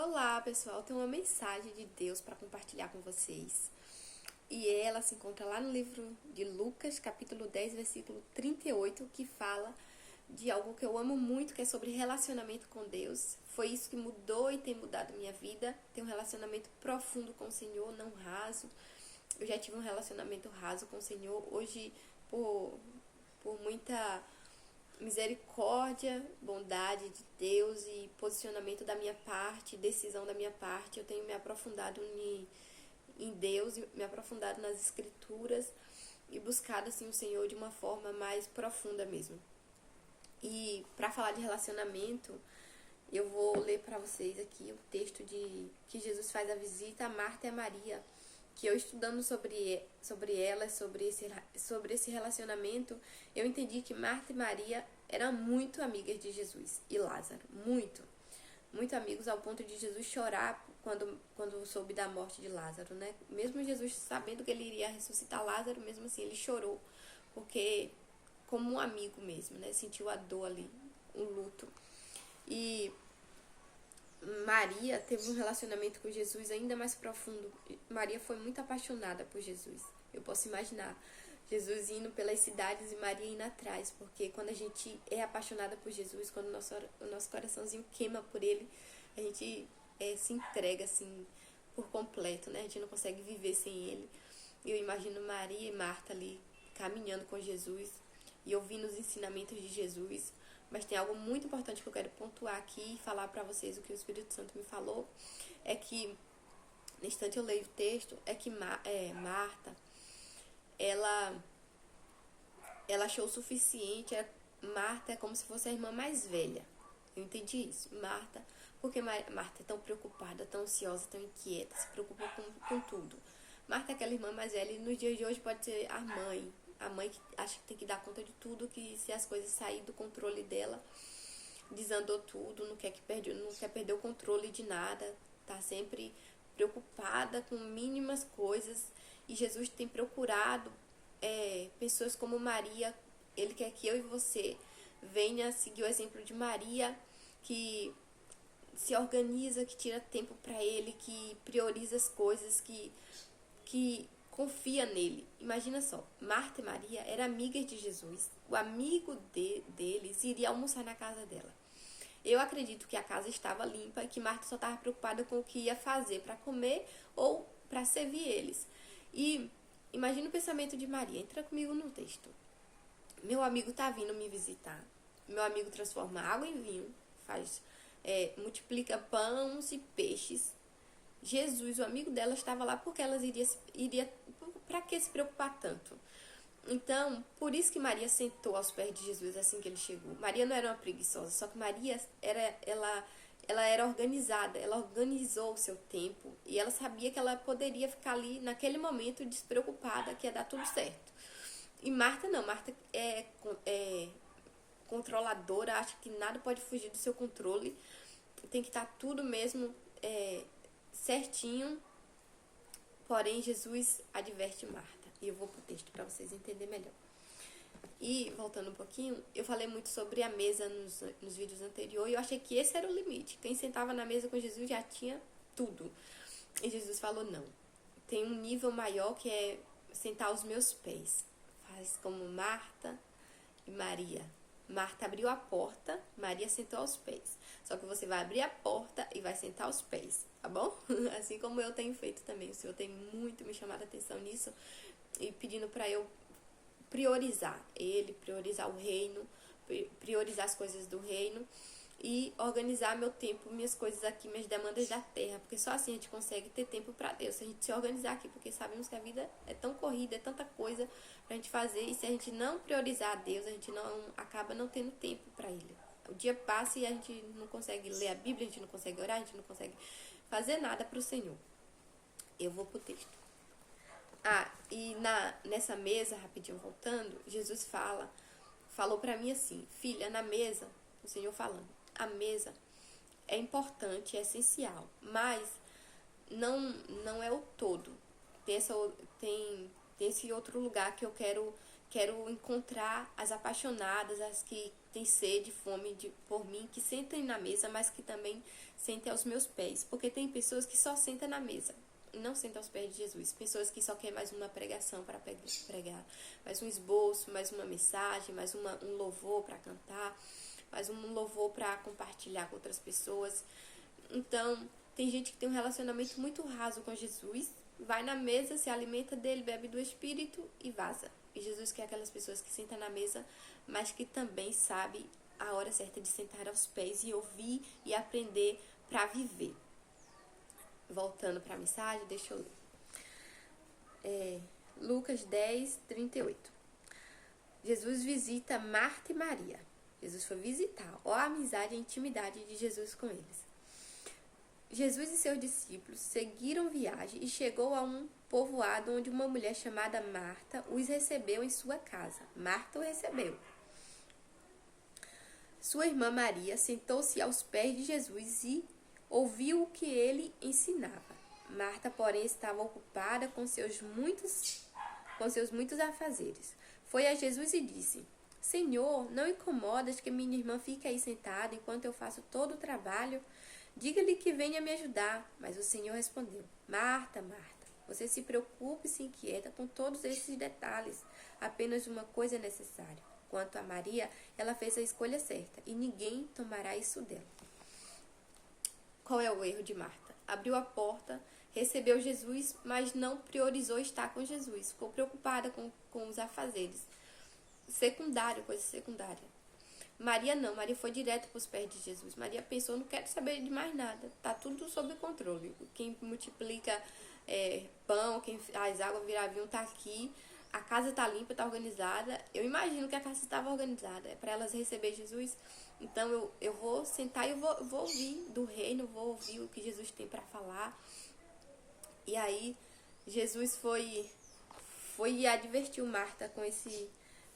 Olá, pessoal. Tenho uma mensagem de Deus para compartilhar com vocês. E ela se encontra lá no livro de Lucas, capítulo 10, versículo 38, que fala de algo que eu amo muito, que é sobre relacionamento com Deus. Foi isso que mudou e tem mudado minha vida. Ter um relacionamento profundo com o Senhor, não raso. Eu já tive um relacionamento raso com o Senhor. Hoje, por muita misericórdia, bondade de Deus e posicionamento da minha parte, decisão da minha parte, eu tenho me aprofundado em Deus, me aprofundado nas escrituras e buscado assim o Senhor de uma forma mais profunda mesmo. E para falar de relacionamento, eu vou ler para vocês aqui o texto de que Jesus faz a visita a Marta e a Maria, que eu estudando sobre elas, sobre esse relacionamento, eu entendi que Marta e Maria eram muito amigas de Jesus e Lázaro, muito amigos, ao ponto de Jesus chorar quando soube da morte de Lázaro, né? Mesmo Jesus sabendo que ele iria ressuscitar Lázaro, mesmo assim ele chorou, porque como um amigo mesmo, né? Sentiu a dor ali, o luto. E Maria teve um relacionamento com Jesus ainda mais profundo. Maria foi muito apaixonada por Jesus. Eu posso imaginar Jesus indo pelas cidades e Maria indo atrás, porque quando a gente é apaixonada por Jesus, quando o nosso coraçãozinho queima por ele, a gente se entrega assim por completo, né? A gente não consegue viver sem ele. Eu imagino Maria e Marta ali caminhando com Jesus e ouvindo os ensinamentos de Jesus. Mas tem algo muito importante que eu quero pontuar aqui e falar para vocês o que o Espírito Santo me falou. É que, no instante eu leio o texto, é que Marta, ela achou o suficiente. Marta é como se fosse a irmã mais velha. Eu entendi isso. Marta, porque Marta é tão preocupada, tão ansiosa, tão inquieta, se preocupa com tudo. Marta é aquela irmã mais velha e nos dias de hoje pode ser a mãe que acha que tem que dar conta de tudo, que se as coisas saírem do controle dela, desandou tudo, não quer perder o controle de nada, tá sempre preocupada com mínimas coisas. E Jesus tem procurado pessoas como Maria. Ele quer que eu e você venha seguir o exemplo de Maria, que se organiza, que tira tempo para ele, que prioriza as coisas, que confia nele. Imagina só, Marta e Maria eram amigas de Jesus. O amigo deles iria almoçar na casa dela. Eu acredito que a casa estava limpa e que Marta só estava preocupada com o que ia fazer para comer ou para servir eles. E imagina o pensamento de Maria. Entra comigo no texto. Meu amigo está vindo me visitar. Meu amigo transforma água em vinho, multiplica pães e peixes. Jesus, o amigo dela, estava lá porque elas iria para que se preocupar tanto? Então, por isso que Maria sentou aos pés de Jesus assim que ele chegou. Maria não era uma preguiçosa, só que Maria ela era organizada, ela organizou o seu tempo e ela sabia que ela poderia ficar ali naquele momento despreocupada, que ia dar tudo certo. E Marta não, Marta é controladora, acha que nada pode fugir do seu controle, tem que estar tudo mesmo certinho. Porém, Jesus adverte Marta. E eu vou pro texto para vocês entenderem melhor. E, voltando um pouquinho, eu falei muito sobre a mesa nos vídeos anteriores. E eu achei que esse era o limite. Quem sentava na mesa com Jesus já tinha tudo. E Jesus falou, não. Tem um nível maior que é sentar aos meus pés. Faz como Marta e Maria. Marta abriu a porta, Maria sentou aos pés. Só que você vai abrir a porta e vai sentar aos pés, tá bom? Assim como eu tenho feito também. O Senhor tem muito me chamado a atenção nisso e pedindo para eu priorizar Ele, priorizar o reino, priorizar as coisas do reino e organizar meu tempo, minhas coisas aqui, minhas demandas da terra, porque só assim a gente consegue ter tempo para Deus, se a gente se organizar aqui, porque sabemos que a vida é tão corrida, é tanta coisa pra gente fazer, e se a gente não priorizar a Deus, a gente acaba não tendo tempo para Ele. O dia passa e a gente não consegue ler a Bíblia, a gente não consegue orar, a gente não consegue fazer nada pro Senhor. Eu vou pro texto. E nessa mesa, rapidinho voltando, Jesus falou pra mim assim, filha, na mesa, o Senhor falando, a mesa é importante, é essencial, mas não é o todo. Tem esse outro lugar que eu quero encontrar as apaixonadas, as que têm sede, fome por mim, que sentem na mesa, mas que também sentem aos meus pés. Porque tem pessoas que só sentam na mesa e não sentam aos pés de Jesus. Pessoas que só querem mais uma pregação para pregar, mais um esboço, mais uma mensagem, mais um louvor para cantar, mais um louvor para compartilhar com outras pessoas. Então, tem gente que tem um relacionamento muito raso com Jesus, vai na mesa, se alimenta dele, bebe do Espírito e vaza. E Jesus quer aquelas pessoas que sentam na mesa, mas que também sabe a hora certa de sentar aos pés e ouvir e aprender para viver. Voltando para a mensagem, deixa eu ler. Lucas 10, 38. Jesus visita Marta e Maria. Jesus foi visitar. Ó a amizade e a intimidade de Jesus com eles. Jesus e seus discípulos seguiram viagem e chegou a um povoado onde uma mulher chamada Marta os recebeu em sua casa. Marta o recebeu. Sua irmã Maria sentou-se aos pés de Jesus e ouviu o que ele ensinava. Marta, porém, estava ocupada com seus muitos afazeres. Foi a Jesus e disse: Senhor, não incomodas que minha irmã fique aí sentada enquanto eu faço todo o trabalho? Diga-lhe que venha me ajudar. Mas o Senhor respondeu: Marta, Marta, você se preocupa e se inquieta com todos esses detalhes. Apenas uma coisa é necessária. Quanto a Maria, ela fez a escolha certa e ninguém tomará isso dela. Qual é o erro de Marta? Abriu a porta, recebeu Jesus, mas não priorizou estar com Jesus. Ficou preocupada com os afazeres. Coisa secundária. Maria não, Maria foi direto para os pés de Jesus. Maria pensou: não quero saber de mais nada, tá tudo sob controle. Quem multiplica pão, quem faz água virar vinho tá aqui, a casa tá limpa, tá organizada. Eu imagino que a casa estava organizada, para elas receber Jesus. Então eu vou sentar e eu vou ouvir do reino, vou ouvir o que Jesus tem para falar. E aí Jesus foi e advertiu Marta com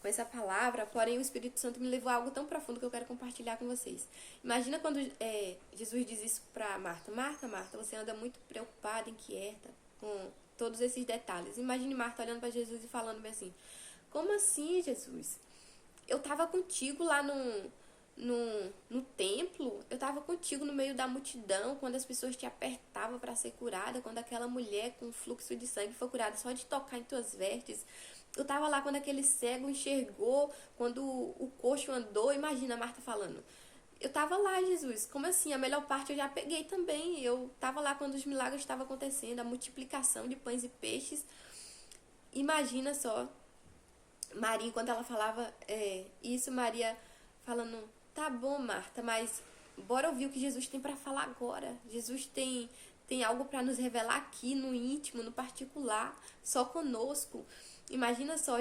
essa palavra, porém o Espírito Santo me levou a algo tão profundo que eu quero compartilhar com vocês. Imagina quando Jesus diz isso para Marta: Marta, Marta, você anda muito preocupada, inquieta com todos esses detalhes. Imagine Marta olhando para Jesus e falando bem assim: como assim, Jesus? Eu estava contigo lá no templo, eu estava contigo no meio da multidão, quando as pessoas te apertavam para ser curada, quando aquela mulher com fluxo de sangue foi curada só de tocar em tuas vestes. Eu estava lá quando aquele cego enxergou, quando o coxo andou. Imagina a Marta falando: eu estava lá, Jesus. Como assim? A melhor parte eu já peguei também. Eu estava lá quando os milagres estavam acontecendo, a multiplicação de pães e peixes. Imagina só, Maria, enquanto ela falava isso, Maria falando: tá bom, Marta, mas bora ouvir o que Jesus tem para falar agora. Jesus tem algo para nos revelar aqui, no íntimo, no particular, só conosco. Imagina só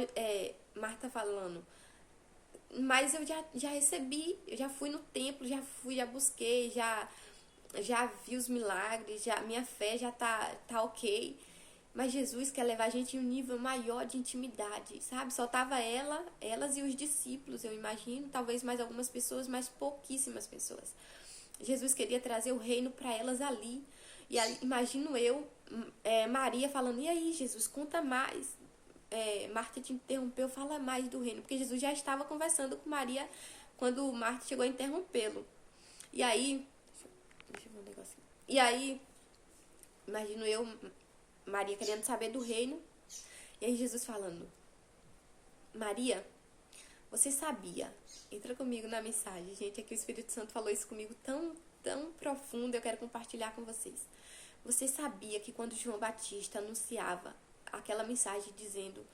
Marta falando: mas eu já recebi, eu já fui no templo, já busquei, já vi os milagres, minha fé já tá ok. Mas Jesus quer levar a gente em um nível maior de intimidade, sabe? Só tava elas e os discípulos, eu imagino, talvez mais algumas pessoas, mas pouquíssimas pessoas. Jesus queria trazer o reino para elas ali. E ali, imagino eu, Maria falando: e aí, Jesus, conta mais. Marta te interrompeu, fala mais do reino, porque Jesus já estava conversando com Maria quando Marta chegou a interrompê-lo. E aí, deixa eu ver um negocinho. E aí, imagino eu, Maria querendo saber do reino, e aí Jesus falando: Maria, você sabia? Entra comigo na mensagem, gente, é que o Espírito Santo falou isso comigo tão, tão profundo, eu quero compartilhar com vocês. Você sabia que quando João Batista anunciava aquela mensagem dizendo: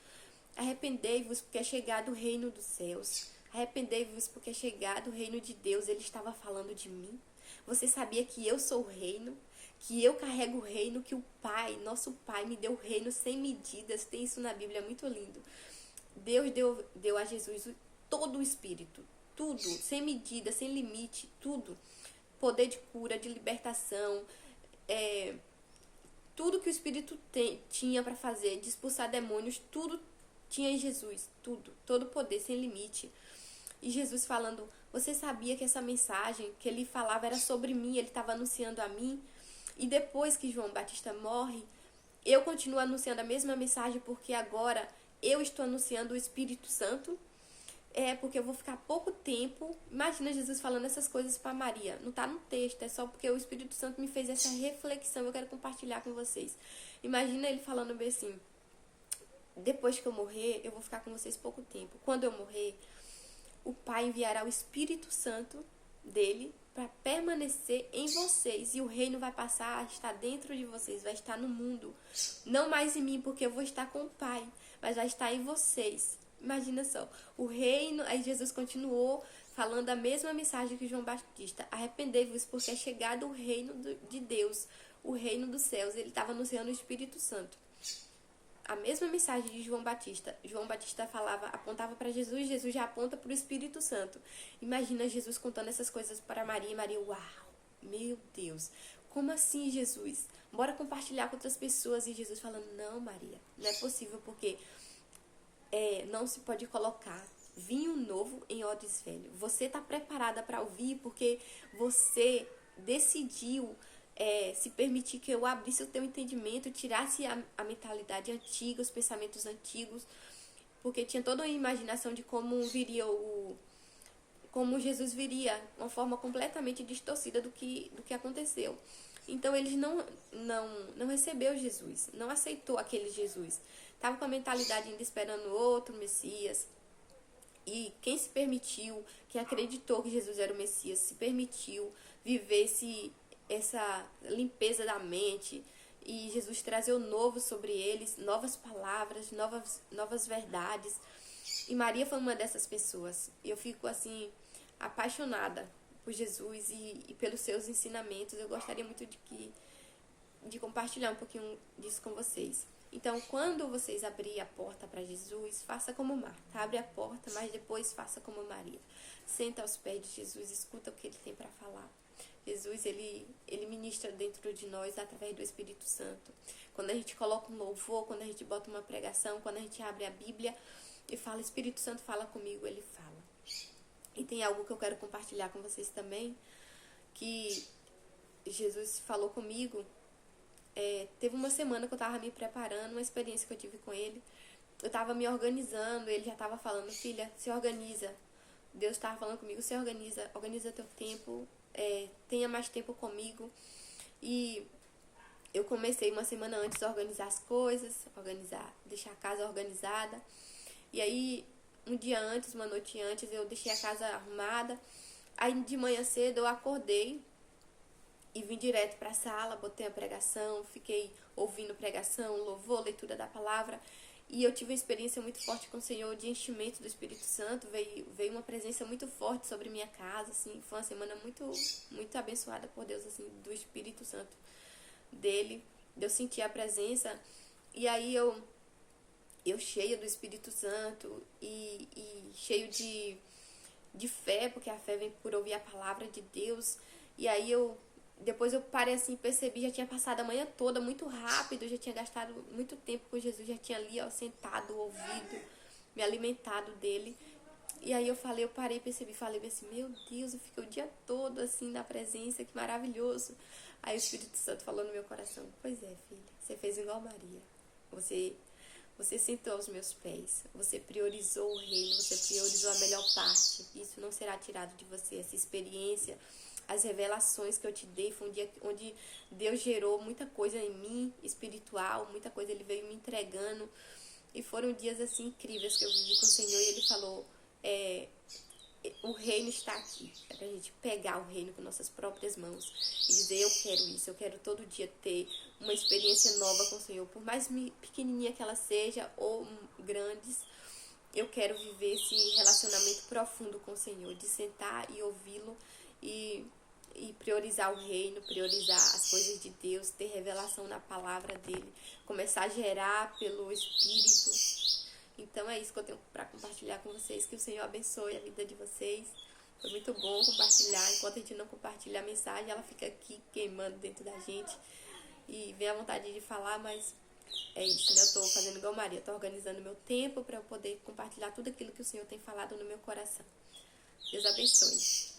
arrependei-vos porque é chegado o reino dos céus, arrependei-vos porque é chegado o reino de Deus, ele estava falando de mim? Você sabia que eu sou o reino? Que eu carrego o reino, que o Pai, nosso Pai, me deu o reino sem medidas? Tem isso na Bíblia, é muito lindo. Deus deu a Jesus todo o Espírito, tudo, sem medida, sem limite, tudo. Poder de cura, de libertação, tudo que o Espírito tinha para fazer, de expulsar demônios, tudo tinha em Jesus, tudo, todo poder, sem limite. E Jesus falando: você sabia que essa mensagem que ele falava era sobre mim, ele estava anunciando a mim? E depois que João Batista morre, eu continuo anunciando a mesma mensagem, porque agora eu estou anunciando o Espírito Santo. porque eu vou ficar pouco tempo. Imagina Jesus falando essas coisas para Maria. Não tá no texto, é só porque o Espírito Santo me fez essa reflexão. Eu quero compartilhar com vocês. Imagina ele falando bem assim: depois que eu morrer, eu vou ficar com vocês pouco tempo. Quando eu morrer, o Pai enviará o Espírito Santo dele para permanecer em vocês. E o reino vai passar a estar dentro de vocês, vai estar no mundo. Não mais em mim, porque eu vou estar com o Pai, mas vai estar em vocês. Imagina só, o reino. Aí Jesus continuou falando a mesma mensagem que João Batista: arrependei-vos, porque é chegado o reino de Deus, o reino dos céus. Ele estava anunciando o Espírito Santo. A mesma mensagem de João Batista. João Batista falava, apontava para Jesus, Jesus já aponta para o Espírito Santo. Imagina Jesus contando essas coisas para Maria, e Maria, uau, meu Deus, como assim, Jesus? Bora compartilhar com outras pessoas. E Jesus falando: não, Maria, não é possível, porque não se pode colocar vinho novo em odres velhos. Você está preparada para ouvir, porque você decidiu se permitir que eu abrisse o teu entendimento, tirasse a mentalidade antiga, os pensamentos antigos, porque tinha toda uma imaginação de como viria como Jesus viria, uma forma completamente distorcida do que aconteceu. Então eles não recebeu Jesus, não aceitou aquele Jesus. Estava com a mentalidade ainda esperando outro Messias. E quem se permitiu, quem acreditou que Jesus era o Messias, se permitiu viver essa limpeza da mente, e Jesus trazer o novo sobre eles, novas palavras, novas verdades. E Maria foi uma dessas pessoas. Eu fico assim, apaixonada por Jesus e pelos seus ensinamentos. Eu gostaria muito de compartilhar um pouquinho disso com vocês. Então, quando vocês abrirem a porta para Jesus, faça como Marta. Abre a porta, mas depois faça como Maria. Senta aos pés de Jesus, escuta o que ele tem para falar. Jesus, ele ministra dentro de nós através do Espírito Santo. Quando a gente coloca um louvor, quando a gente bota uma pregação, quando a gente abre a Bíblia e fala: Espírito Santo, fala comigo, ele fala. E tem algo que eu quero compartilhar com vocês também, que Jesus falou comigo. Teve uma semana que eu estava me preparando, uma experiência que eu tive com ele. Eu estava me organizando, ele já estava falando: filha, se organiza. Deus estava falando comigo: se organiza, organiza teu tempo, tenha mais tempo comigo. E eu comecei uma semana antes a organizar as coisas, deixar a casa organizada. E aí, um dia antes, uma noite antes, eu deixei a casa arrumada. Aí de manhã cedo eu acordei e vim direto para a sala, botei a pregação, fiquei ouvindo pregação, louvor, leitura da palavra. E eu tive uma experiência muito forte com o Senhor, de enchimento do Espírito Santo. Veio uma presença muito forte sobre minha casa, assim. Foi uma semana muito, muito abençoada por Deus, assim, do Espírito Santo dele. Eu senti a presença. E aí eu cheia do Espírito Santo e cheio de fé, porque a fé vem por ouvir a palavra de Deus. E aí depois eu parei assim, percebi, já tinha passado a manhã toda muito rápido, já tinha gastado muito tempo com Jesus, já tinha ali, sentado, ouvido, me alimentado dele. E aí eu parei, percebi, falei assim: meu Deus, eu fiquei o dia todo assim na presença, que maravilhoso. Aí o Espírito Santo falou no meu coração: pois é, filha, você fez igual Maria. Você sentou aos meus pés, você priorizou o reino, você priorizou a melhor parte. Isso não será tirado de você, essa experiência. As revelações que eu te dei, foi um dia onde Deus gerou muita coisa em mim, espiritual, muita coisa Ele veio me entregando. E foram dias assim incríveis que eu vivi com o Senhor. E Ele falou: o reino está aqui. É pra gente pegar o reino com nossas próprias mãos e dizer: eu quero isso, eu quero todo dia ter uma experiência nova com o Senhor. Por mais pequenininha que ela seja ou grandes, eu quero viver esse relacionamento profundo com o Senhor, de sentar e ouvi-lo e priorizar o reino, priorizar as coisas de Deus, ter revelação na palavra dele, começar a gerar pelo Espírito. Então é isso que eu tenho para compartilhar com vocês. Que o Senhor abençoe a vida de vocês. Foi muito bom compartilhar. Enquanto a gente não compartilha a mensagem, ela fica aqui queimando dentro da gente. E vem a vontade de falar, mas é isso, né? Eu tô fazendo igual Maria, tô organizando meu tempo para eu poder compartilhar tudo aquilo que o Senhor tem falado no meu coração. Deus abençoe.